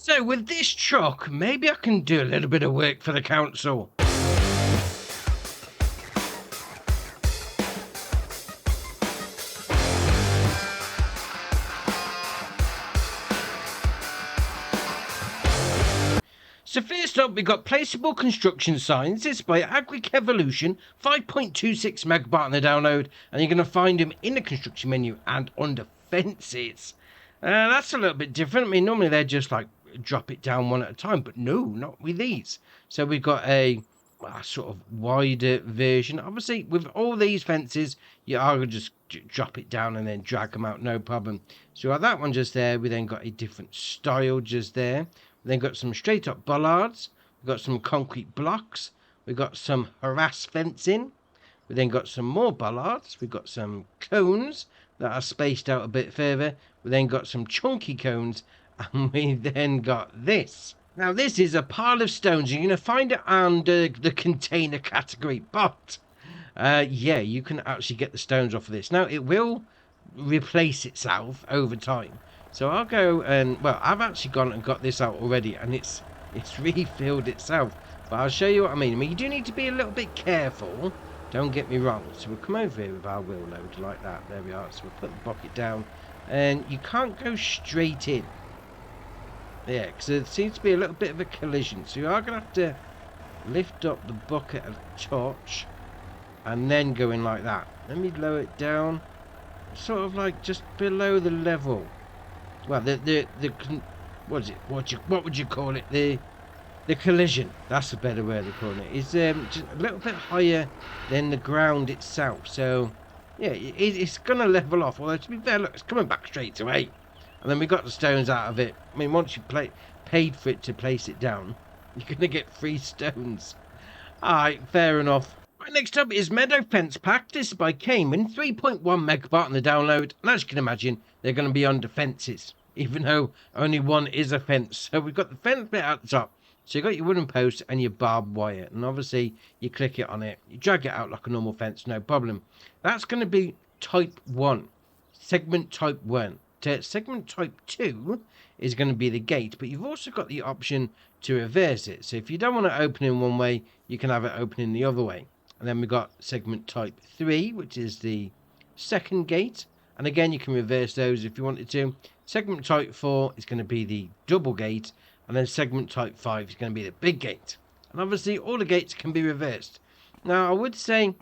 So with this truck, maybe I can do a little bit of work for the council. So first up, we've got Placeable construction signs. This is by Kverneland 5.26 megabyte on the download, and you're going to find them in the construction menu and under fences. That's a little bit different. I mean, normally they're just like drop it down one at a time, but no, not with these. So we've got a sort of wider version. Obviously, with all these fences, you are going to just drop it down and then drag them out, no problem. So we got that one just there. We then got a different style just there. We then got some straight up bollards. We've got some concrete blocks. We've got some harass fencing. We then got some more bollards. We've got some cones that are spaced out a bit further. We then got some chunky cones. And we then got this. Now this is a pile of stones. You're going to find it under the container category. But yeah, you can actually get the stones off of this. Now it will replace itself over time. So I'll go and, well, I've actually gone and got this out already, and it's refilled itself. But I'll show you what I mean. I mean, you do need to be a little bit careful. Don't get me wrong. So we'll come over here with our wheel load like that. There we are. So we'll put the bucket down, and you can't go straight in. Yeah, because there seems to be a little bit of a collision. So you are going to have to lift up the bucket a touch, and then go in like that. Let me lower it down, sort of like just below the level. Well, what is it? What would you call it? The collision. That's a better word of calling it. It's just a little bit higher than the ground itself. So yeah, it's gonna level off. Although to be fair, look, it's coming back straight away. And then we got the stones out of it. I mean, once you paid for it to place it down, you're gonna get free stones. All right, fair enough. Right, next up is Meadow Fence Pack. This is by Cayman, 3.1 megabyte on the download. And as you can imagine, they're going to be under fences, even though only one is a fence. So we've got the fence bit at the top. So you've got your wooden post and your barbed wire. And obviously, you click it on it. You drag it out like a normal fence, no problem. That's going to be type 1, segment type 1. Segment type 2 is going to be the gate, but you've also got the option to reverse it. So if you don't want to open in one way, you can have it open in the other way. And then we've got segment type 3, which is the second gate. And again, you can reverse those if you wanted to. Segment type 4 is going to be the double gate. And then segment type 5 is going to be the big gate. And obviously, all the gates can be reversed. Now, I would say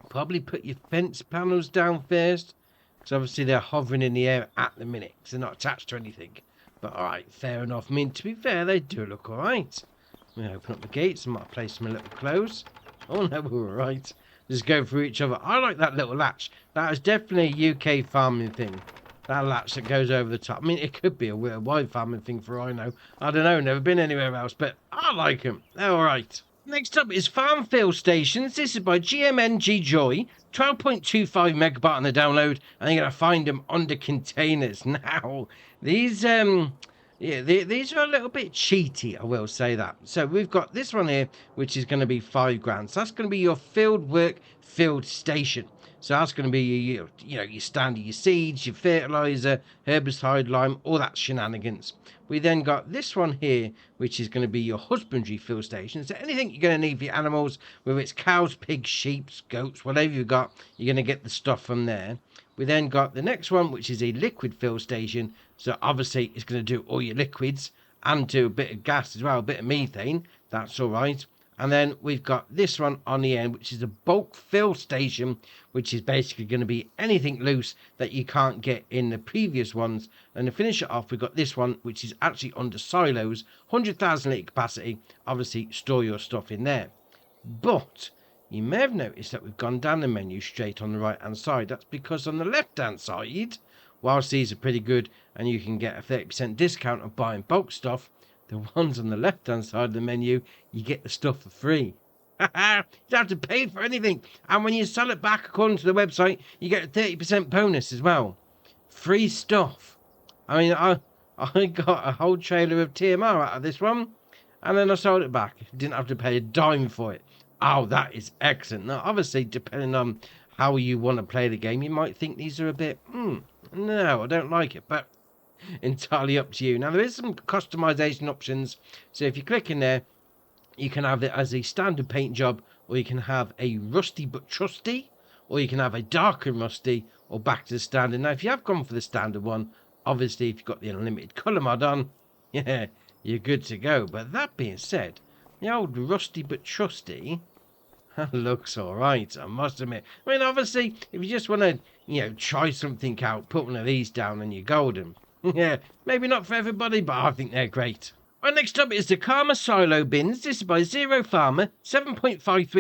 probably put your fence panels down first. Because obviously, they're hovering in the air at the minute. Because they're not attached to anything. But alright, fair enough. I mean, to be fair, they do look alright. I'm going to open up the gates. I might place them a little close. Oh no, we're all right. Just go through each other. I like that little latch. That is definitely a UK farming thing. That latch that goes over the top. I mean, it could be a worldwide farming thing for all I know. I don't know. Never been anywhere else, but I like them. They're all right. Next up is Farm Fill Stations. This is by GMNG Joy. 12.25 megabyte on the download. And you're going to find them under containers. Now, these... yeah, these are a little bit cheaty, I will say that. So we've got this one here, which is going to be £5 So that's going to be your field work field station. So that's going to be your, your standard, your seeds, your fertilizer, herbicide, lime, all that shenanigans. We then got this one here, which is going to be your husbandry field station. So anything you're going to need for your animals, whether it's cows, pigs, sheep, goats, whatever you've got, you're going to get the stuff from there. We then got the next one, which is a liquid fill station. So obviously it's going to do all your liquids and do a bit of gas as well, a bit of methane. That's all right. And then we've got this one on the end, which is a bulk fill station, which is basically going to be anything loose that you can't get in the previous ones. And to finish it off, we've got this one, which is actually under silos, 100,000 litre capacity. Obviously, store your stuff in there. But you may have noticed that we've gone down the menu straight on the right-hand side. That's because on the left-hand side, whilst these are pretty good and you can get a 30% discount of buying bulk stuff, the ones on the left-hand side of the menu, you get the stuff for free. You don't have to pay for anything. And when you sell it back according to the website, you get a 30% bonus as well. Free stuff. I mean, I got a whole trailer of TMR out of this one, and then I sold it back. Didn't have to pay a dime for it. Oh, that is excellent. Now, obviously, depending on how you want to play the game, you might think these are a bit, no, I don't like it. But Entirely up to you. Now, there is some customization options. So if you click in there, you can have it as a standard paint job, or you can have a rusty but trusty, or you can have a dark and rusty, or back to the standard. Now, if you have gone for the standard one, obviously, if you've got the unlimited colour mod on, yeah, you're good to go. But that being said, the old rusty but trusty looks alright, I must admit. I mean, obviously, if you just want to, try something out, put one of these down and you're golden. Yeah, maybe not for everybody, but I think they're great. Right, next up is the Karma Silo Bins. This is by Zero Farmer, 7.53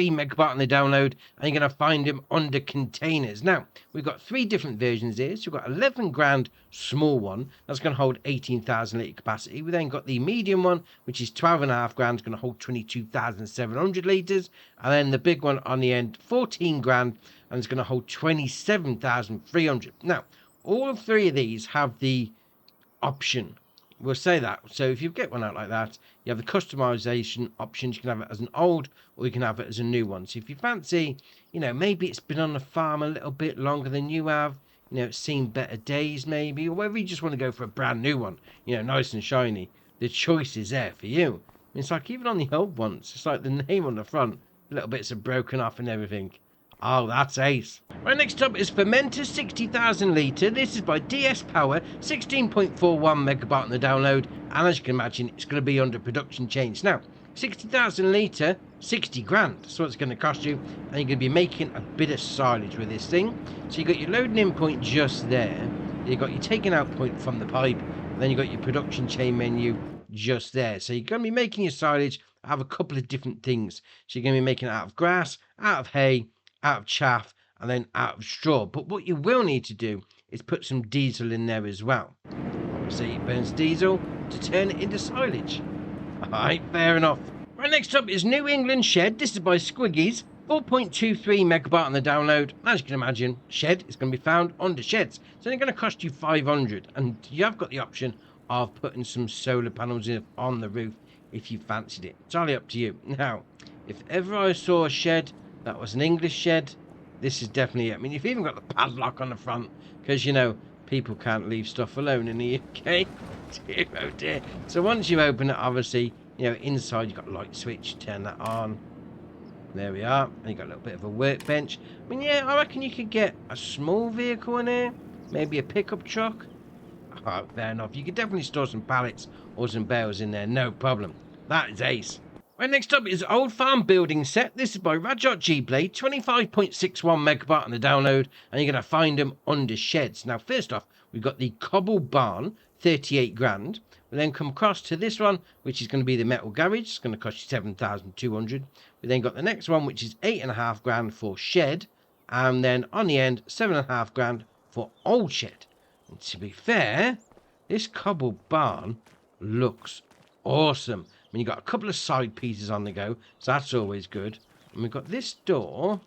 megabyte on the download, and you're going to find them under containers. Now, we've got 3 different versions here. So we've got 11 grand small one, that's going to hold 18,000 litre capacity. We then got the medium one, which is 12.5 grand, going to hold 22,700 litres. And then the big one on the end, 14 grand, and it's going to hold 27,300. Now, all 3 of these have the option. We'll say that. So if you get one out like that, you have the customization options. You can have it as an old, or you can have it as a new one. So if you fancy, maybe it's been on the farm a little bit longer than you have, it's seen better days maybe, or whether you just want to go for a brand new one, nice and shiny, the choice is there for you. It's like even on the old ones, it's like the name on the front, little bits are broken off and everything. Oh, that's ace. Right, next up is Fermenter 60,000 litre. This is by DS Power, 16.41 megabyte on the download. And as you can imagine, it's going to be under production change. Now, 60,000 litre, 60 grand. So it's going to cost you. And you're going to be making a bit of silage with this thing. So you've got your loading in point just there. You've got your taking out point from the pipe. And then you've got your production chain menu just there. So you're going to be making your silage out of a couple of different things. So you're going to be making it out of grass, out of hay, out of chaff, and then out of straw. But what you will need to do is put some diesel in there as well. Obviously it burns diesel to turn it into silage. Alright, fair enough. Right, next up is New England Shed. This is by Squiggies, 4.23 megabyte on the download. As you can imagine, shed is going to be found under sheds. So they're going to cost you 500, and you have got the option of putting some solar panels in on the roof if you fancied it. It's entirely up to you. Now, if ever I saw a shed that was an English shed, this is definitely it. I mean, you've even got the padlock on the front, because, people can't leave stuff alone in the UK. Dear, oh dear. So once you open it, obviously, inside you've got a light switch, turn that on. There we are. And you've got a little bit of a workbench. I mean, yeah, I reckon you could get a small vehicle in here, maybe a pickup truck. Oh, fair enough. You could definitely store some pallets or some bales in there, no problem. That is ace. Right, next up is Old Farm Building Set. This is by Rajot G-Blade, 25.61 megabyte on the download, and you're going to find them under sheds. Now, first off, we've got the Cobble Barn, 38 grand. We then come across to this one, which is going to be the Metal Garage. It's going to cost you 7,200. We then got the next one, which is 8.5 grand for shed, and then on the end, 7.5 grand for old shed. And to be fair, this Cobble Barn looks awesome. I mean, you've got a couple of side pieces on the go, so that's always good. And we've got this door.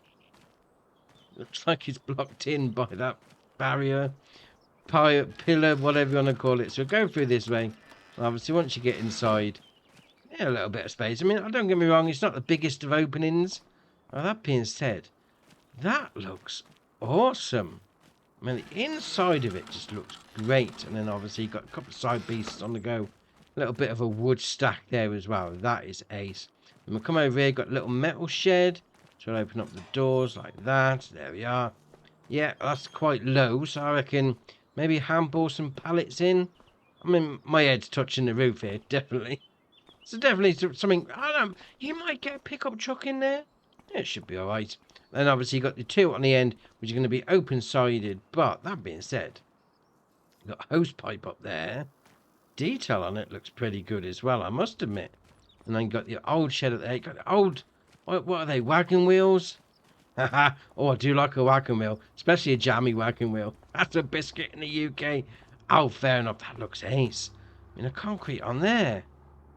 Looks like it's blocked in by that barrier, pillar, whatever you want to call it. So go through this way. And obviously, once you get inside, yeah, a little bit of space. I mean, don't get me wrong, it's not the biggest of openings. Well, that being said, that looks awesome. I mean, the inside of it just looks great. And then obviously, you've got a couple of side pieces on the go. A little bit of a wood stack there as well. That is ace. And we'll come over here, got a little metal shed. So I'll open up the doors like that. There we are. Yeah, that's quite low, so I reckon maybe handball some pallets in. I mean, my head's touching the roof here, definitely. So definitely something, I don't know, you might get a pickup truck in there. Yeah, it should be alright. Then obviously you've got the 2 on the end, which are going to be open-sided. But that being said, you've got a hose pipe up there. Detail on it looks pretty good as well, I must admit. And then you got the old shed up there. You got the old, what are they, wagon wheels? Haha. Oh, I do like a wagon wheel, especially a jammy wagon wheel. That's a biscuit in the UK. Oh, fair enough, that looks ace. I mean, a concrete on there.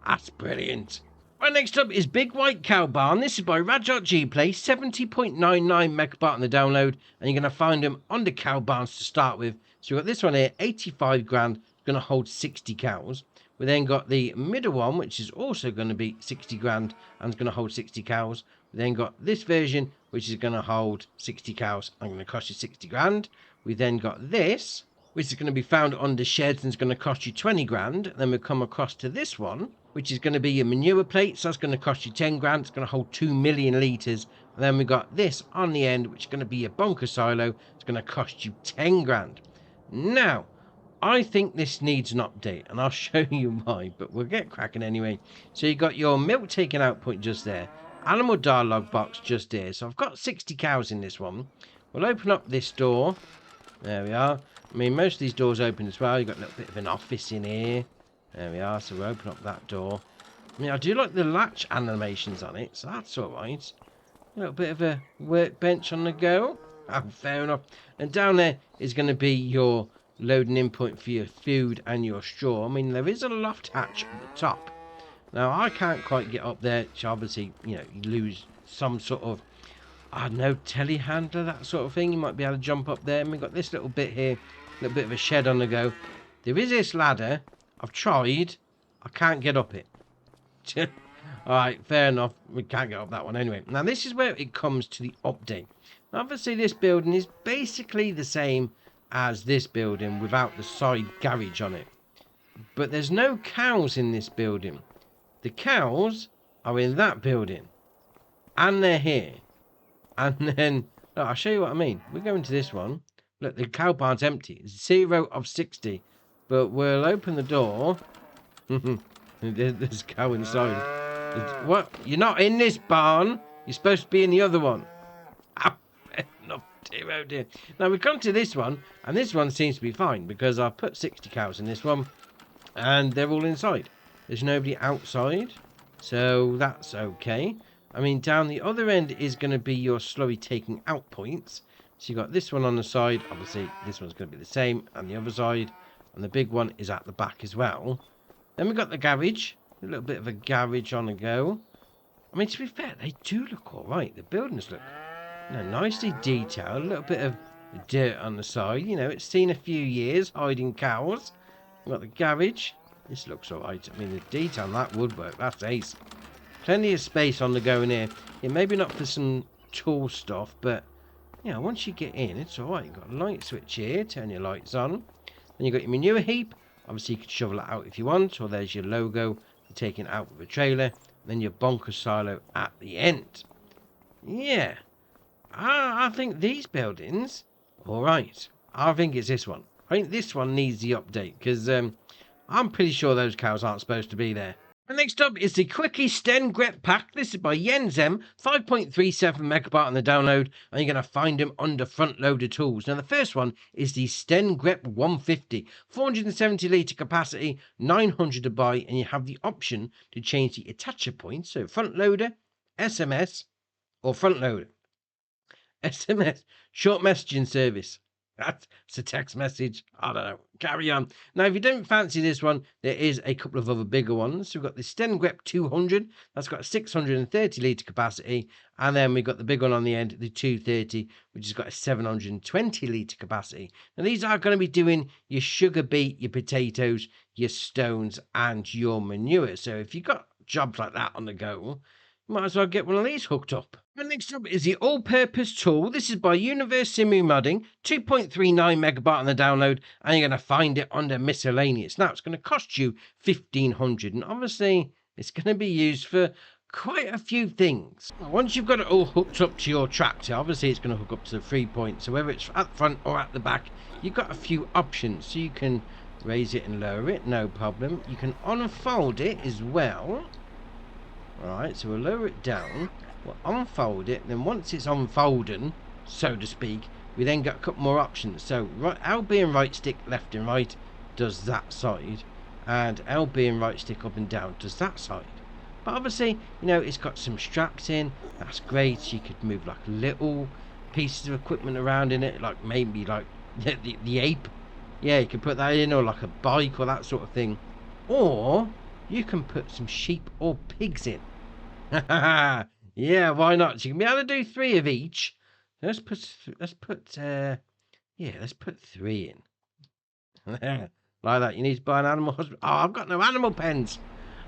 That's brilliant. Right, next up is Big White Cow Barn. This is by Rajot G-Play, 70.99 megabyte on the download. And you're going to find them under cow barns to start with. So we've got this one here, 85 grand. Going to hold 60 cows. We then got the middle one, which is also going to be 60 grand and is going to hold 60 cows. We then got this version, which is going to hold 60 cows and going to cost you 60 grand. We then got this, which is going to be found under sheds and is going to cost you 20 grand. Then we come across to this one, which is going to be your manure plate. So that's going to cost you 10 grand. It's going to hold 2 million litres. And then we got this on the end, which is going to be your bunker silo. It's going to cost you 10 grand. Now, I think this needs an update, and I'll show you why, but we'll get cracking anyway. So you got your milk taking out point just there. Animal dialogue box just there. So I've got 60 cows in this one. We'll open up this door. There we are. I mean, most of these doors open as well. You've got a little bit of an office in here. There we are. So we'll open up that door. I mean, I do like the latch animations on it, so that's all right. A little bit of a workbench on the go. Oh, fair enough. And down there is going to be your loading in point for your food and your straw. I mean, there is a loft hatch at the top. Now, I can't quite get up there. So obviously, you know, you lose some sort of, I don't know, telehandler, that sort of thing. You might be able to jump up there. And we've got this little bit here, a little bit of a shed on the go. There is this ladder. I've tried. I can't get up it. Alright, fair enough. We can't get up that one anyway. Now, this is where it comes to the update. Now, obviously, this building is basically the same as this building without the side garage on it. But there's no cows in this building. The cows are in that building. And they're here. And then, look, I'll show you what I mean. We're going to this one. Look, the cow barn's empty. It's 0 of 60. But we'll open the door. There's a cow inside. What? You're not in this barn. You're supposed to be in the other one. Ah, enough. Dear, oh dear. Now we come to this one, and this one seems to be fine because I've put 60 cows in this one, and they're all inside. There's nobody outside, so that's okay. I mean, down the other end is going to be your slurry taking out points. So you got this one on the side. Obviously, this one's going to be the same, and the other side, and the big one is at the back as well. Then we've got the garage. A little bit of a garage on the go. I mean, to be fair, they do look all right. The buildings look, you know, nicely detailed. A little bit of dirt on the side. You know, it's seen a few years hiding cows. We've got the garage. This looks all right. I mean, the detail on that woodwork, that's ace. Plenty of space on the go in here. Yeah, maybe not for some tool stuff, but, you know, once you get in, it's all right. You've got a light switch here. Turn your lights on. Then you've got your manure heap. Obviously, you can shovel it out if you want. Or there's your logo. Taking it out with a trailer, then your bunker silo at the end. Yeah, I think these buildings, all right. I think it's this one. I think this one needs the update because I'm pretty sure those cows aren't supposed to be there. And next up is the Quicke Stengrep pack. This is by Yenzem, 5.37 megabyte on the download, and you're going to find them under front loader tools. Now, the first one is the Stengrep 150, 470 litre capacity, 900 to buy, and you have the option to change the attacher point. So, front loader, SMS, or front loader. SMS, short messaging service. That's a text message. I don't know. Carry on. Now, if you don't fancy this one, there is a couple of other bigger ones. So we've got the Stengrep 200. That's got a 630 litre capacity. And then we've got the big one on the end, the 230, which has got a 720 litre capacity. Now, these are going to be doing your sugar beet, your potatoes, your stones, and your manure. So if you've got jobs like that on the go, you might as well get one of these hooked up. And next up is the all-purpose tool. This is by Universe Simu Modding, 2.39 megabyte on the download, and you're going to find it under miscellaneous. Now, it's going to cost you 1,500, and obviously, it's going to be used for quite a few things. Once you've got it all hooked up to your tractor, obviously, it's going to hook up to the 3 points. So whether it's at the front or at the back, you've got a few options. So you can raise it and lower it, no problem. You can unfold it as well. Alright, so we'll lower it down. We'll unfold it, then once it's unfolding, so to speak, we then got a couple more options. So right, LB and right stick left and right does that side, and LB and right stick up and down does that side. But obviously, you know, it's got some straps in. That's great. You could move like little pieces of equipment around in it, like maybe like the ape. Yeah, you can put that in, or like a bike or that sort of thing. Or you can put some sheep or pigs in. Yeah, why not? So you can be able to do 3 of each. Let's put 3 in. Like that. You need to buy an animal hospital. Oh, I've got no animal pens.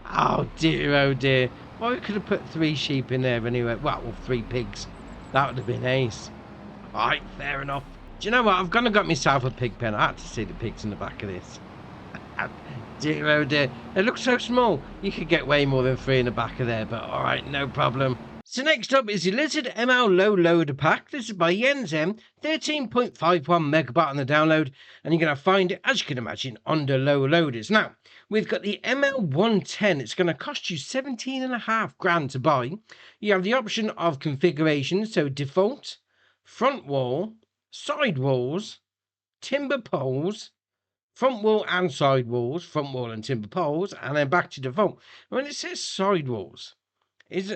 Oh dear, oh dear. Well, we could have put 3 sheep in there anyway. Well, 3 pigs. That would have been ace. Alright, fair enough. Do you know what? I've gone and got myself a pig pen. I had to see the pigs in the back of this. Dear oh dear. They look so small. You could get way more than 3 in the back of there, but alright, no problem. So next up is the Lizard ML Low Loader Pack. This is by Jens M. 13.51 megabyte on the download. And you're going to find it, as you can imagine, under low loaders. Now, we've got the ML110. It's going to cost you 17.5 grand to buy. You have the option of configuration. So default, front wall, side walls, timber poles, front wall and side walls, front wall and timber poles, and then back to default. When it says side walls, it's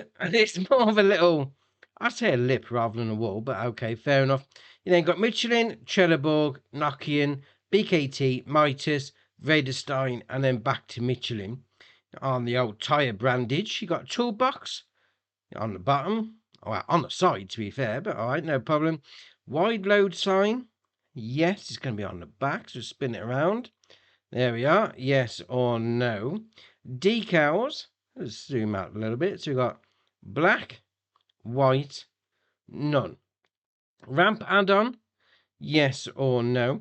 more of a little, I'd say a lip rather than a wall, but okay, fair enough. You then got Michelin, Trelleborg, Nokian, BKT, Mitas, Vredestein, and then back to Michelin. On the old tyre brandage, you got toolbox on the bottom, well, on the side to be fair, but alright, no problem. Wide load sign, yes, it's going to be on the back, so spin it around. There we are, yes or no. Decals, let's zoom out a little bit. So we've got black, white, none. Ramp add-on, yes or no.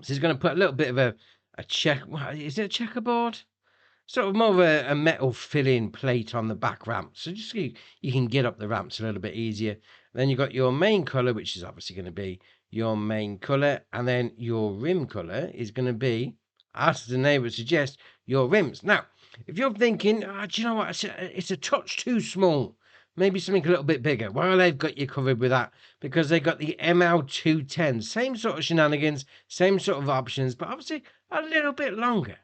So it's going to put a little bit of a check, is it a checkerboard? Sort of more of a metal fill-in plate on the back ramp. So just so you can get up the ramps a little bit easier. Then you've got your main colour, which is obviously going to be your main colour. And then your rim colour is going to be, as the name would suggest, your rims. Now, if you're thinking, do you know what, it's a touch too small, maybe something a little bit bigger, well, they've got you covered with that, because they got the ML210. Same sort of shenanigans, same sort of options, but obviously a little bit longer.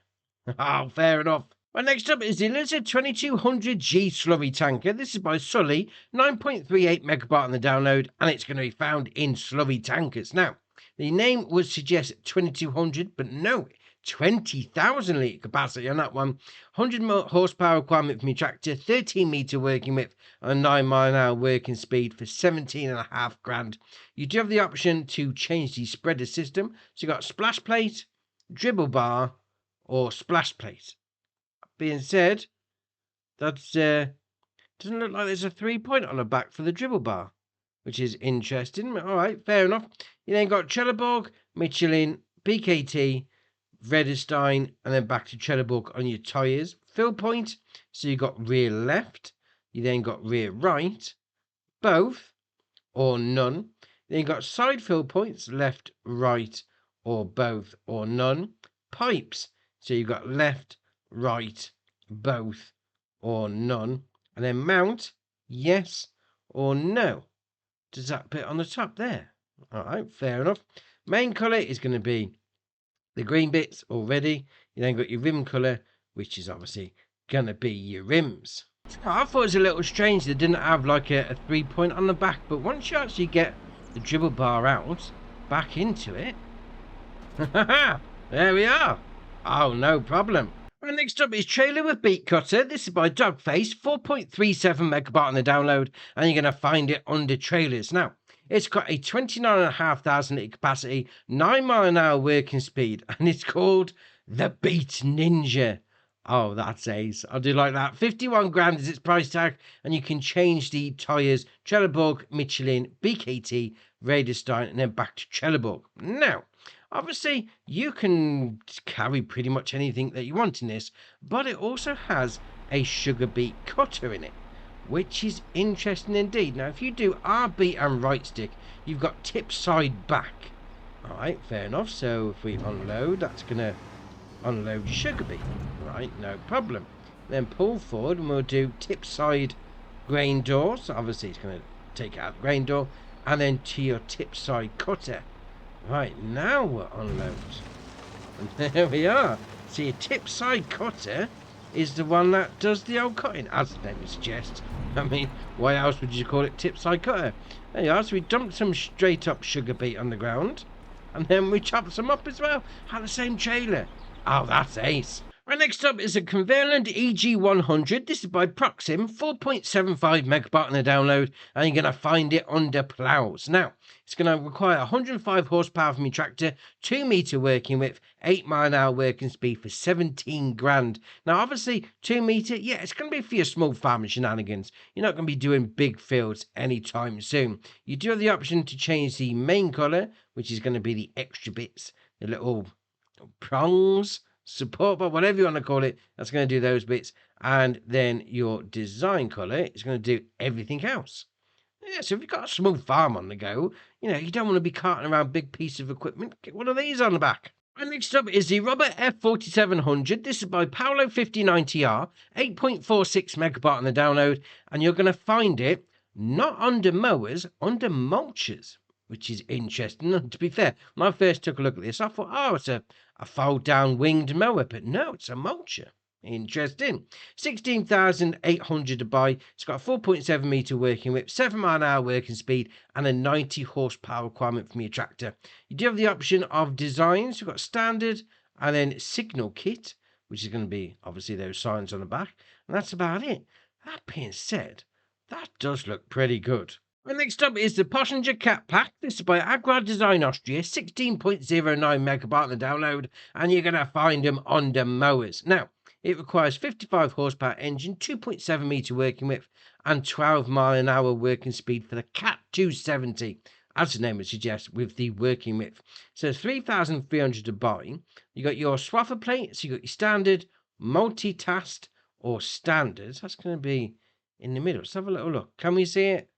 Oh, fair enough. Well, next up is the Lizard 2200G Slurry Tanker. This is by Sully, 9.38 megabyte on the download, and it's going to be found in Slurry Tankers. Now, the name would suggest 2200, but no, 20,000 litre capacity on that one. 100 horsepower requirement from your tractor, 13 metre working width, and a 9 mile an hour working speed for 17.5 grand. You do have the option to change the spreader system. So you've got splash plate, dribble bar, or splash plate. Being said, that's doesn't look like there's a 3-point on the back for the dribble bar, which is interesting. All right, fair enough. You then got Trelleborg, Michelin, BKT, Vredestein, and then back to Trelleborg on your tyres. Fill point, so you got rear left, you then got rear right, both or none. Then you got side fill points, left, right, or both or none. Pipes, so you've got left, right, both or none. And then mount, yes or no. Does that bit on the top there? All right, fair enough. Main colour is going to be the green bits already. You then got your rim colour, which is obviously going to be your rims. I thought it was a little strange they didn't have like a 3-point on the back, but once you actually get the dribble bar out, back into it, there we are. Oh, no problem. Right, next up is Trailer with Beet Cutter. This is by Dogface, 4.37 megabyte on the download, and you're going to find it under trailers. Now, it's got a 29,500 litre capacity, 9 mile an hour working speed, and it's called the Beet Ninja. Oh, that's ace. I do like that. 51 grand is its price tag, and you can change the tyres, Trelleborg, Michelin, BKT, Vredestein, and then back to Trelleborg. Now, obviously, you can carry pretty much anything that you want in this, but it also has a sugar beet cutter in it, which is interesting indeed. Now, if you do R, B, and right stick, you've got tip side back. All right, fair enough. So if we unload, that's going to unload sugar beet. Right, no problem. Then pull forward, and we'll do tip side grain door. So obviously, it's going to take out the grain door, and then to your tip side cutter. Right, now we'll unload. And there we are. So your tip side cutter is the one that does the old cutting, as the name suggests. I mean, why else would you call it tip side cutter? There you are. So we dumped some straight up sugar beet on the ground, and then we chopped some up as well. Had the same trailer. Oh, that's ace. Right, next up is a Kverneland EG100. This is by Proxim, 4.75 megabyte on the download, and you're going to find it under ploughs. Now, it's going to require 105 horsepower from your tractor, 2 meter working width, 8 mile an hour working speed for 17 grand. Now, obviously, 2 meter, yeah, it's going to be for your small farming shenanigans. You're not going to be doing big fields anytime soon. You do have the option to change the main colour, which is going to be the extra bits, the little prongs, support bar, whatever you want to call it, that's going to do those bits. And then your design color is going to do everything else. Yeah, so if you've got a small farm on the go, you don't want to be carting around big pieces of equipment, get one of these on the back. And next up is the Robert F2700. This is by Paolo 5090R, 8.46 megabyte on the download, and you're going to find it not under mowers, under mulchers, which is interesting. And to be fair, when I first took a look at this, I thought, oh, it's a fold down winged mower, but no, it's a mulcher. Interesting. 16,800 to buy. It's got a 4.7 meter working width, 7 mile an hour working speed, and a 90 horsepower requirement from your tractor. You do have the option of designs. You've got standard and then signal kit, which is going to be obviously those signs on the back, and that's about it. That being said, that does look pretty good. And next up is the Pöttinger CAT Pack. This is by Agrar Design Austria, 16.09 megabyte on the download, and you're going to find them under mowers. Now, it requires 55 horsepower engine, 2.7 meter working width, and 12 mile an hour working speed for the CAT 270, as the name would suggest, with the working width. So 3,300 to buy. You got your swather plate, so you got your standard, multi-tasked, or standards. That's going to be in the middle. Let's have a little look. Can we see it?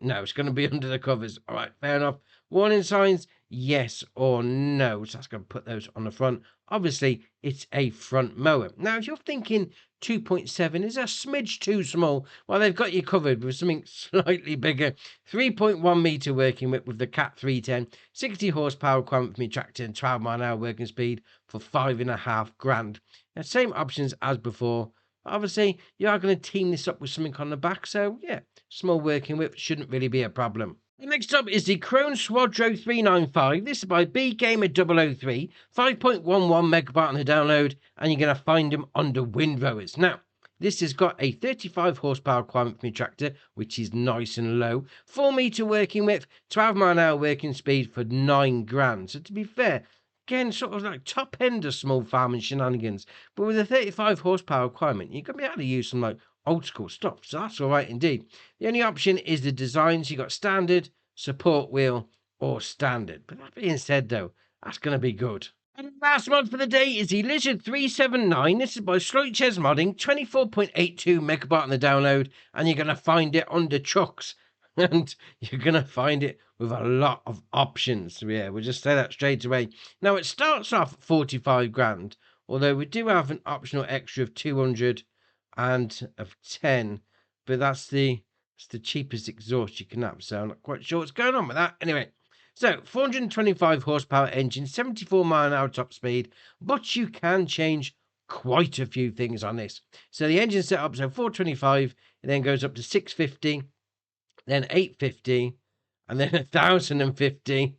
No, it's going to be under the covers. All right, fair enough. Warning signs, yes or no. So that's going to put those on the front. Obviously, it's a front mower. Now, if you're thinking 2.7 is a smidge too small, well, they've got you covered with something slightly bigger. 3.1 meter working width with the CAT 310, 60 horsepower requirement from your tractor, and 12 mile an hour working speed for 5.5 grand. Now, same options as before. Obviously, you are going to team this up with something on the back, so yeah, small working width shouldn't really be a problem. Next up is the Krone Swadro 395. This is by B Gamer 003, 5.11 megabyte on the download, and you're going to find them under windrowers. Now, this has got a 35 horsepower requirement from your tractor, which is nice and low. 4 meter working width, 12 mile an hour working speed for 9 grand. So to be fair, again, sort of like top end of small farming shenanigans, but with a 35 horsepower requirement, you're going to be able to use some like old school stuff. So that's all right indeed. The only option is the designs. You got standard, support wheel, or standard. But that being said, though, that's going to be good. And the last mod for the day is the Lizard 379. This is by Slurry Modding, 24.82 megabyte on the download, and you're going to find it under trucks. And you're going to find it with a lot of options. So yeah, we'll just say that straight away. Now, it starts off at 45 grand, although we do have an optional extra of 200 and of 10, but that's the cheapest exhaust you can have, so I'm not quite sure what's going on with that. Anyway, so 425 horsepower engine, 74 mile an hour top speed, but you can change quite a few things on this. So the engine setup, so 425, it then goes up to 650, then 850, and then 1,050,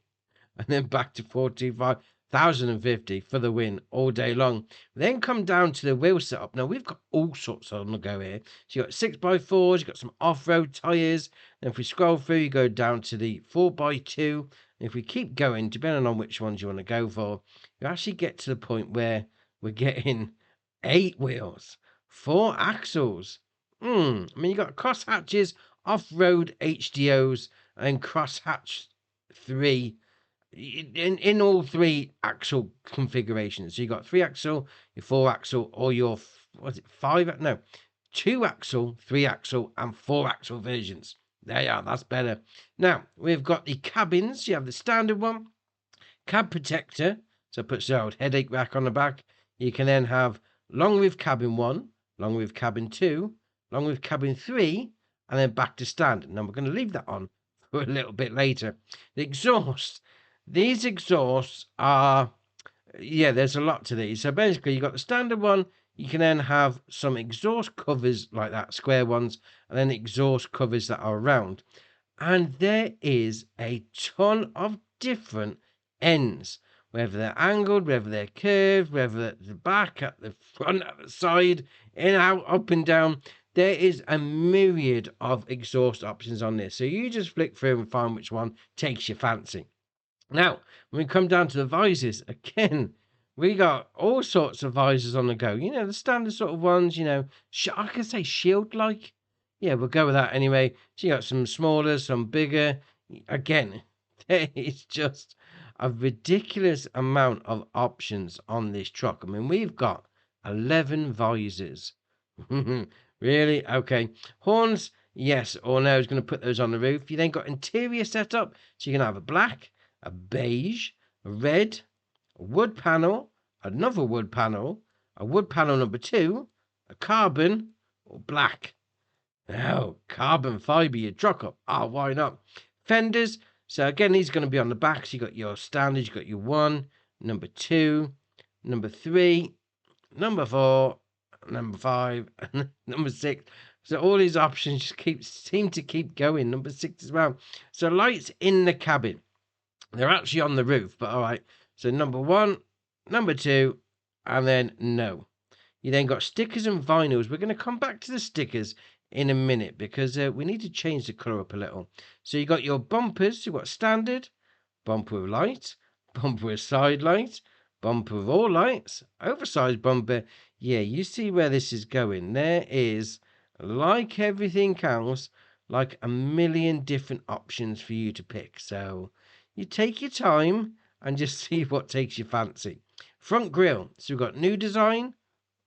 and then back to 425. 1,050 for the win all day long. Then come down to the wheel setup. Now we've got all sorts on the go here. So you've got 6x4s, you've got some off-road tyres. And if we scroll through, you go down to the 4x2. And if we keep going, depending on which ones you want to go for, you actually get to the point where we're getting 8 wheels, 4 axles. I mean, you've got cross hatches, off-road HDOs, and cross hatch 3. In all 3 axle configurations. So you got 3 axle, your 4 axle, or your 2 axle, 3 axle, and 4 axle versions. There you are, that's better. Now we've got the cabins. You have the standard one, cab protector, so it puts the old headache rack on the back. You can then have long roof cabin 1, long roof cabin 2, long roof cabin 3, and then back to standard. Now we're going to leave that on for a little bit later. The exhaust. These exhausts are, yeah, there's a lot to these. So basically, you've got the standard one. You can then have some exhaust covers like that, square ones, and then exhaust covers that are round. And there is a ton of different ends. whether they're angled, whether they're curved, whether at the back, at the front, at the side, in, out, up and down. There is a myriad of exhaust options on this. So you just flick through and find which one takes your fancy. Now, when we come down to the visors, again, we got all sorts of visors on the go. You know, the standard sort of ones, you know, I can say shield-like. Yeah, we'll go with that anyway. So you got some smaller, some bigger. Again, there is just a ridiculous amount of options on this truck. I mean, we've got 11 visors. Really? Okay. Horns, yes or no is going to put those on the roof. You then got interior setup. So you can have a black, a beige, a red, a wood panel, another wood panel, a wood panel number 2, a carbon, or black. Oh, carbon fibre your truck up. Oh, why not? Fenders. So again, these are going to be on the back. So you got your standard, you got your 1, number 2, number 3, number 4, number 5, and number 6. So all these options just seem to keep going. Number 6 as well. So lights in the cabin. They're actually on the roof, but all right. So number 1, number 2, and then no. You then got stickers and vinyls. We're going to come back to the stickers in a minute because we need to change the colour up a little. So you got your bumpers. You've got standard, bumper with light, bumper with side light, bumper with all lights, oversized bumper. Yeah, you see where this is going. There is, like everything else, like a million different options for you to pick. So you take your time and just see what takes your fancy. Front grille. So we've got new design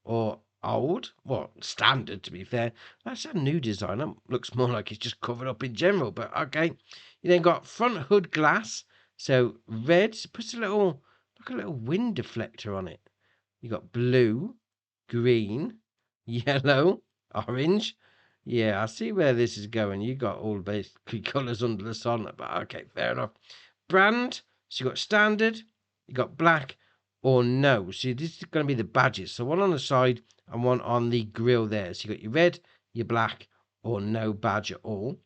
or old. Well, standard to be fair. That's a new design. That looks more like it's just covered up in general, but okay. You then got front hood glass. So red. Puts a little, like a little wind deflector on it. You got blue, green, yellow, orange. Yeah, I see where this is going. You got all basically colours under the sun, but okay, fair enough. Brand, so you got standard, you got black, or no. See, this is going to be the badges. So one on the side and one on the grill there. So you got your red, your black, or no badge at all.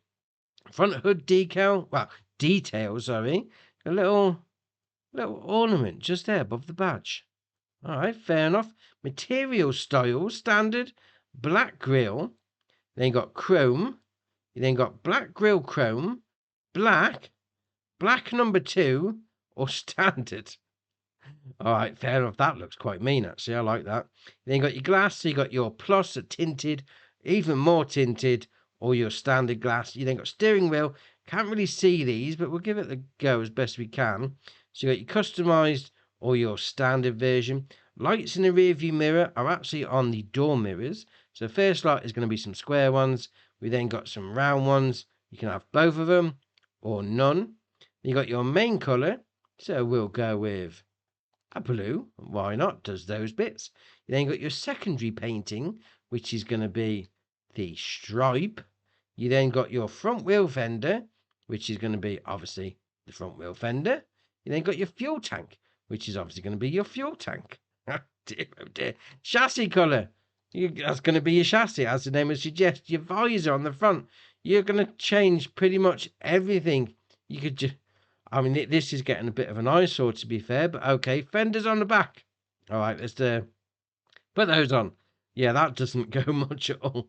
Front hood decal, well, detail, sorry. A little ornament just there above the badge. All right, fair enough. Material style, standard, black grill. Then you got chrome. You then got black grill chrome, black number 2, or standard. All right, fair enough. That looks quite mean, actually. I like that. Then you got your glass. So you got your plus, a tinted, even more tinted, or your standard glass. You then got steering wheel. Can't really see these, but we'll give it a go as best we can. So you got your customized or your standard version. Lights in the rear view mirror are actually on the door mirrors. So first light is going to be some square ones. We then got some round ones. You can have both of them or none. You got your main colour. So we'll go with a blue. Why not? Does those bits. You then got your secondary painting, which is going to be the stripe. You then got your front wheel fender, which is going to be obviously the front wheel fender. You then got your fuel tank, which is obviously going to be your fuel tank. Oh dear. Chassis colour. That's going to be your chassis, as the name would suggest. Your visor on the front. You're going to change pretty much everything. You could just, I mean, this is getting a bit of an eyesore, to be fair, but okay. Fenders on the back. All right, let's put those on. Yeah, that doesn't go much at all.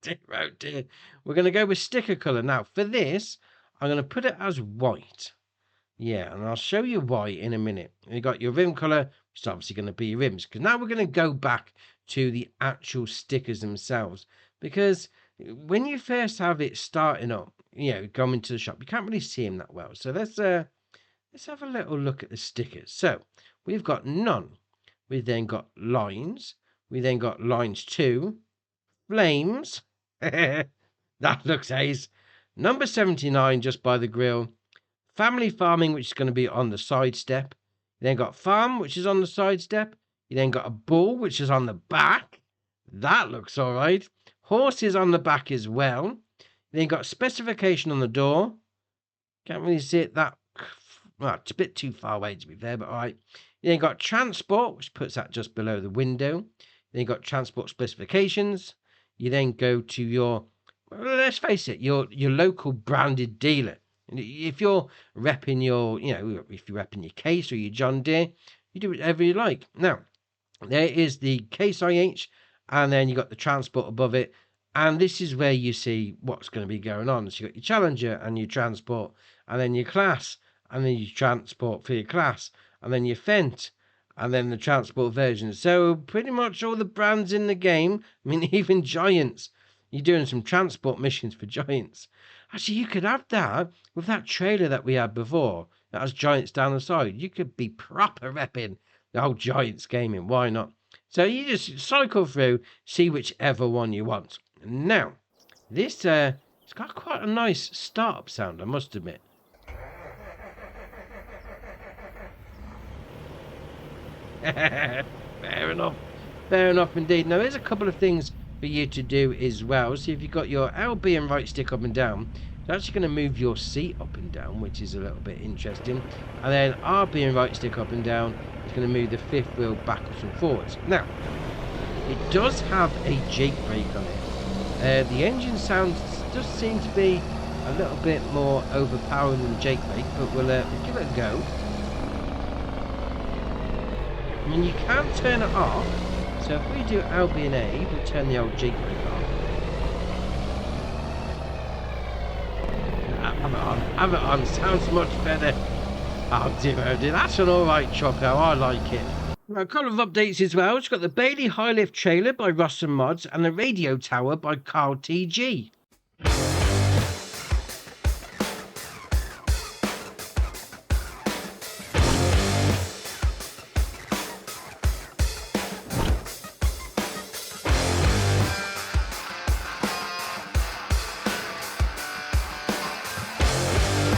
Dear, oh dear. We're going to go with sticker colour. Now, for this, I'm going to put it as white. Yeah, and I'll show you why in a minute. You got your rim colour, which is obviously going to be your rims. Because now we're going to go back to the actual stickers themselves. Because when you first have it starting up, you know, going to the shop, you can't really see them that well. So let's have a little look at the stickers. So we've got none. We've then got lines. We then got lines 2. Flames. That looks ace. Number 79 just by the grill. Family farming, which is going to be on the side step. You then got farm, which is on the side step. You then got a bull, which is on the back. That looks all right. Horses on the back as well. You then got specification on the door. Can't really see it that. Well, it's a bit too far away to be fair, but all right. You then got transport, which puts that just below the window. Then you got transport specifications. You then go to your, well, let's face it, your local branded dealer. And if you're repping your, if you're repping your case or your John Deere, you do whatever you like. Now, there is the Case IH, and then you got the transport above it. And this is where you see what's going to be going on. So you got your Challenger and your transport, and then your Class, and then your transport for your Class, and then your Fendt, and then the transport version. So pretty much all the brands in the game. I mean, even Giants. You're doing some transport missions for Giants. Actually, you could have that with that trailer that we had before. That has Giants down the side. You could be proper repping the whole Giants gaming. Why not? So you just cycle through, see whichever one you want. Now, this it's got quite a nice startup sound, I must admit. Fair enough. Fair enough indeed. Now, there's a couple of things for you to do as well. So if you've got your LB and right stick up and down, it's actually going to move your seat up and down, which is a little bit interesting. And then RB and right stick up and down, it's going to move the fifth wheel backwards and forwards. Now, it does have a Jake brake on it. The engine sound does seem to be a little bit more overpowering than Jake brake, but we'll give it a go. I mean, you can turn it off. So if we do LB and A, we'll turn the old Jake brake off. Have it on, sounds much better. Oh dear, that's an alright Choco, I like it. Now, a couple of updates as well. It's got the Bailey High Lift trailer by Ross and Mods and the radio tower by Carl TG.